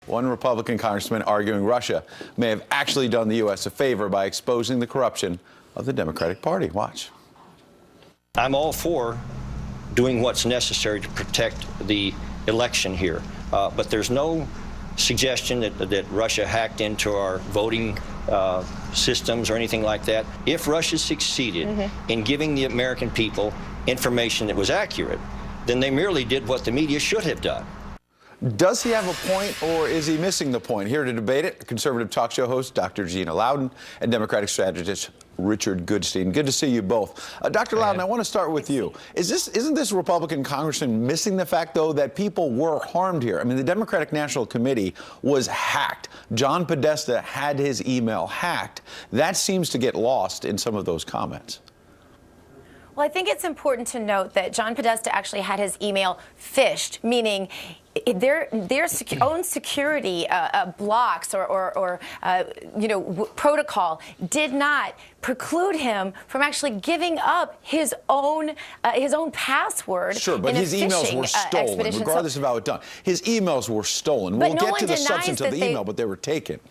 One Republican congressman arguing Russia may have actually done the U.S. a favor by exposing the corruption of the Democratic Party. Watch. I'm all for doing what's necessary to protect the election here, but there's no suggestion that Russia hacked into our voting systems or anything like that. If Russia succeeded in giving the American people information that was accurate, then they merely did what the media should have done. Does he have a point, or is he missing the point? Here to debate it, conservative talk show host Dr.Gina and Democratic strategist Richard Goodstein. Good to see you both. Dr. Loudon, I want to start with you. Isn't this Republican congressman missing the fact, though, that people were harmed here? I mean, the Democratic National Committee was hacked. John Podesta had his email hacked. That seems to get lost in some of those comments. Well, I think it's important to note that John Podesta actually had his email phished, meaning their own security blocks or protocol did not preclude him from actually giving up his own password. Sure, but his emails were stolen, regardless of how it's done. His emails were stolen. We'll get to the substance of the email, but they were taken.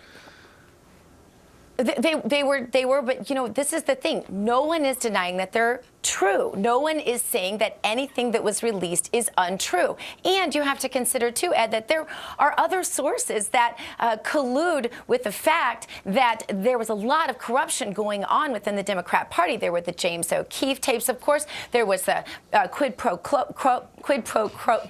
They were, but this is the thing. No one is denying that they're true. No one is saying that anything that was released is untrue. And you have to consider, too, Ed, that there are other sources that collude with the fact that there was a lot of corruption going on within the Democrat Party. There were the James O'Keefe tapes, of course. There was the quid pro quo.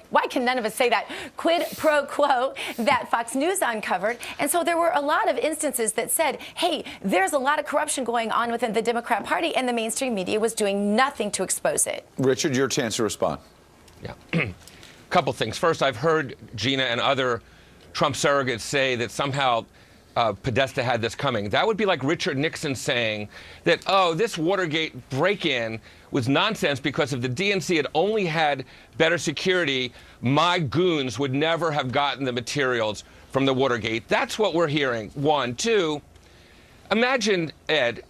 Why can none of us say that? Quid pro quo that Fox News uncovered. And so there were a lot of instances that said, hey, there's a lot of corruption going on within the Democrat Party, and the mainstream media was doing nothing to expose it. Richard, your chance to respond. Yeah. Couple things. First, I've heard Gina and other Trump surrogates say that somehow Podesta had this coming. That would be like Richard Nixon saying that, oh, this Watergate break-in was nonsense because if the DNC had only had better security, my goons would never have gotten the materials from the Watergate. That's what we're hearing. One. Two, imagine, Ed,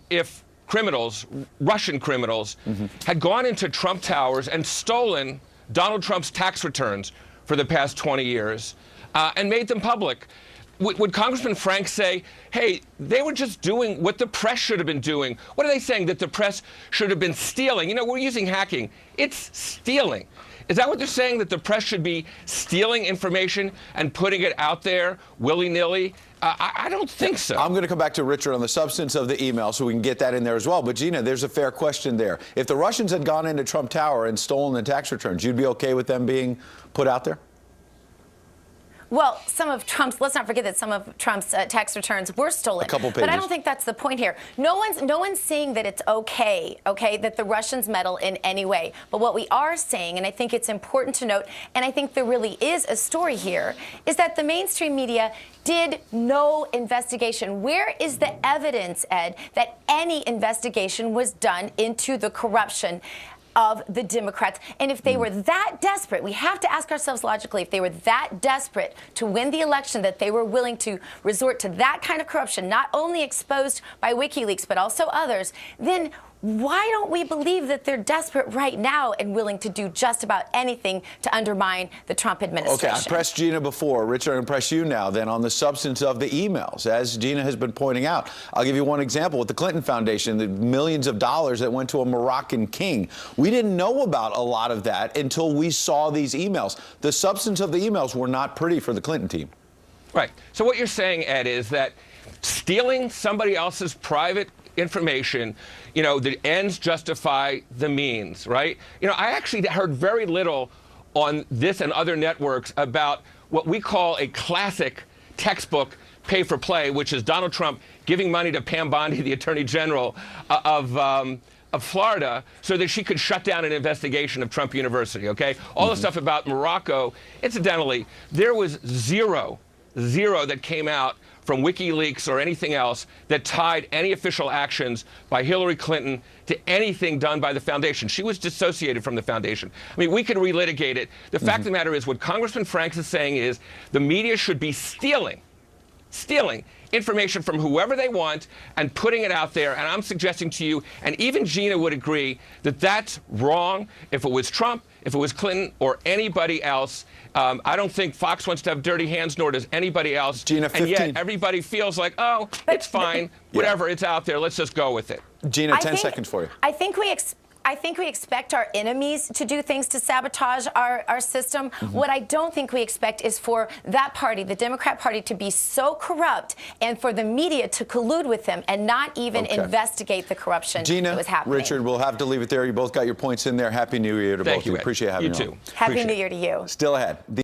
if criminals, Russian criminals, had gone into Trump Towers and stolen Donald Trump's tax returns for the past 20 years and made them public. Would Congressman Franks say, hey, they were just doing what the press should have been doing? What are they saying? That the press should have been stealing? We're using hacking. It's stealing. Is that what they're saying, that the press should be stealing information and putting it out there willy-nilly? I don't think so. I'm going to come back to Richard on the substance of the email so we can get that in there as well. But, Gina, there's a fair question there. If the Russians had gone into Trump Tower and stolen the tax returns, you'd be okay with them being put out there? Well, let's not forget that some of Trump's tax returns were stolen. A couple pages. But I don't think that's the point here. No one's saying that it's okay, that the Russians meddle in any way. But what we are saying, and I think it's important to note, and I think there really is a story here, is that the mainstream media did no investigation. Where is the evidence, Ed, that any investigation was done into the corruption of the Democrats? And if they were that desperate, we have to ask ourselves logically, if they were that desperate to win the election that they were willing to resort to that kind of corruption, not only exposed by WikiLeaks, but also others, then why don't we believe that they're desperate right now and willing to do just about anything to undermine the Trump administration? Okay, I pressed Gina before. Richard, I'm going to press you now then on the substance of the emails. As Gina has been pointing out, I'll give you one example with the Clinton Foundation, the millions of dollars that went to a Moroccan king. We didn't know about a lot of that until we saw these emails. The substance of the emails were not pretty for the Clinton team. Right. So what you're saying, Ed, is that stealing somebody else's private information, the ends justify the means, right? I actually heard very little on this and other networks about what we call a classic textbook pay for play, which is Donald Trump giving money to Pam Bondi, the Attorney General of Florida, so that she could shut down an investigation of Trump University, okay? All the stuff about Morocco. Incidentally, there was zero that came out from WikiLeaks or anything else that tied any official actions by Hillary Clinton to anything done by the foundation. She was dissociated from the foundation. I mean, we could relitigate it. The fact of the matter is, what Congressman Franks is saying is the media should be stealing information from whoever they want and putting it out there. And I'm suggesting to you, and even Gina would agree, that that's wrong. If it was Trump, if it was Clinton or anybody else. I don't think Fox wants to have dirty hands, nor does anybody else. Gina, 15. And yet everybody feels like, oh, it's fine, whatever, it's out there, let's just go with it. Gina, 10 seconds for you. I think we expect our enemies to do things to sabotage our system. What I don't think we expect is for that party, the Democrat Party, to be so corrupt and for the media to collude with them and not even investigate the corruption that was happening. Richard, we'll have to leave it there. You both got your points in there. Happy New Year to both of you. Appreciate having you on. Happy New Year to you. Still ahead.